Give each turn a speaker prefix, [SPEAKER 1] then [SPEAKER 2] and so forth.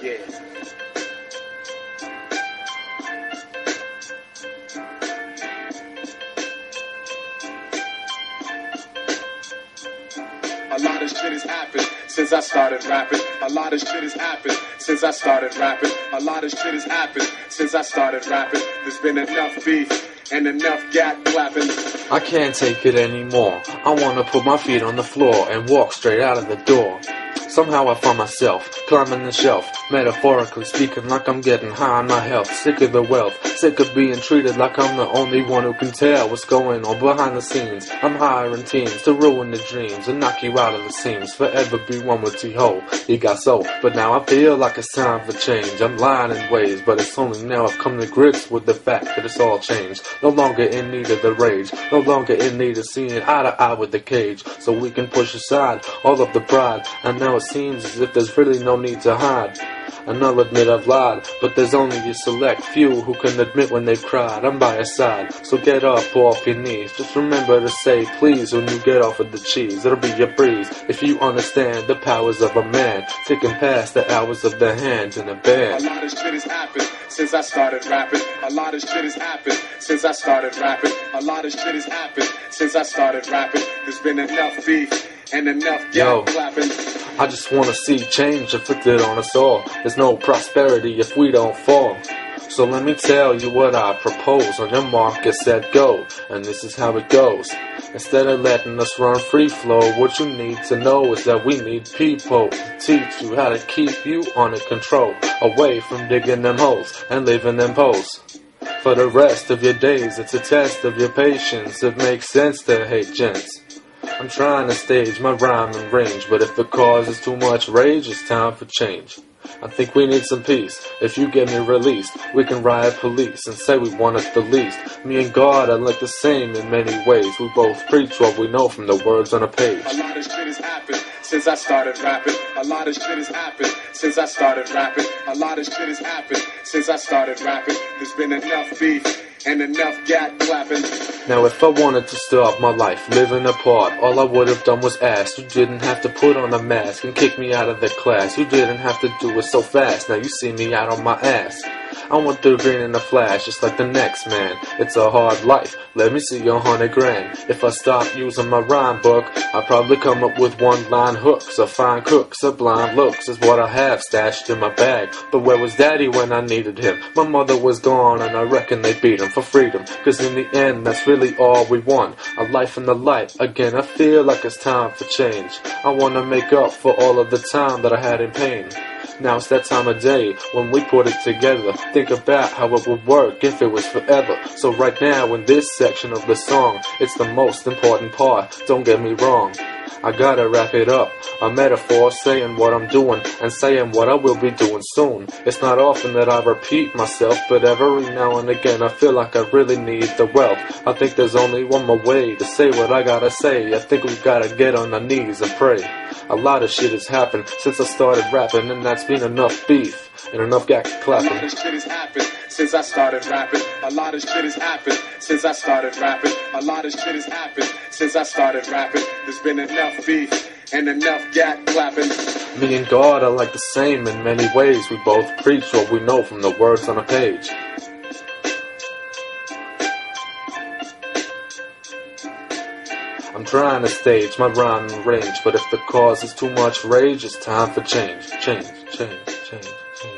[SPEAKER 1] Yeah. A lot of shit has happened since I started rapping. A lot of shit has happened since I started rapping. A lot of shit has happened since I started rapping. There's been enough beef and enough gat clapping.
[SPEAKER 2] I can't take it anymore. I wanna put my feet on the floor and walk straight out of the door. Somehow I find myself climbing the shelf, metaphorically speaking, like I'm getting high on my health. Sick of the wealth, sick of being treated like I'm the only one who can tell what's going on behind the scenes. I'm hiring teams to ruin the dreams and knock you out of the seams. Forever be one with T-Ho, you got soul. But now I feel like it's time for change. I'm lying in ways, but it's only now I've come to grips with the fact that it's all changed. No longer in need of the rage, no longer in need of seeing eye to eye with the cage. So we can push aside all of the pride, and now it seems as if there's really no need to hide. And I'll admit I've lied, but there's only a select few who can admit when they've cried. I'm by your side, so get up off your knees. Just remember to say please when you get off of the cheese. It'll be a breeze if you understand the powers of a man, ticking past the hours of the hands in a band.
[SPEAKER 1] A lot of shit has happened since I started rapping. A lot of shit has happened since I started rapping. A lot of shit has happened since I started rapping. There's been enough beef and enough gat clapping.
[SPEAKER 2] I just wanna see change inflicted on us all. There's no prosperity if we don't fall. So let me tell you what I propose. On your mark, get set, go. And this is how it goes. Instead of letting us run free flow, what you need to know is that we need people to teach you how to keep you under control, away from digging them holes and living them posts. For the rest of your days, it's a test of your patience. It makes sense to hate gents. I'm trying to stage my rhyme and range, but if the cause is too much rage, it's time for change. I think we need some peace. If you get me released, we can riot police and say we want it the least. Me and God are like the same in many ways. We both preach what we know from the words on a page.
[SPEAKER 1] A lot of shit has happened since I started rapping. A lot of shit has happened since I started rapping. A lot of shit has happened since I started rapping. There's been enough beef and enough gat clapping.
[SPEAKER 2] Now if I wanted to stop my life living apart, all I would have done was ask. You didn't have to put on a mask and kick me out of the class. You didn't have to do it so fast. Now you see me out on my ass. I want the green in a flash, just like the next man. It's a hard life, let me see 100 grand. If I stop using my rhyme book, I'll probably come up with one-line hooks. A fine cook, sublime looks is what I have stashed in my bag. But where was daddy when I needed him? My mother was gone and I reckon they beat him for freedom. Cause in the end, that's really all we want. A life in the light. Again, I feel like it's time for change. I wanna make up for all of the time that I had in pain. Now it's that time of day when we put it together. Think about how it would work if it was forever. So right now in this section of the song, it's the most important part, don't get me wrong. I gotta wrap it up, a metaphor saying what I'm doing and saying what I will be doing soon. It's not often that I repeat myself, but every now and again I feel like I really need the wealth. I think there's only one more way to say what I gotta say. I think we gotta get on our knees and pray. A lot of shit has happened since I started rapping, and that's been enough beef and enough gat clapping.
[SPEAKER 1] A lot of shit has happened since I started rapping. A lot of shit has happened since I started rapping. A lot of shit has happened since I started rapping. There's been enough beef and enough gat clapping.
[SPEAKER 2] Me and God are like the same in many ways. We both preach what we know from the words on a page. I'm trying to stage my rhyme and range, but if the cause is too much rage, it's time for change. Change, change, change, change.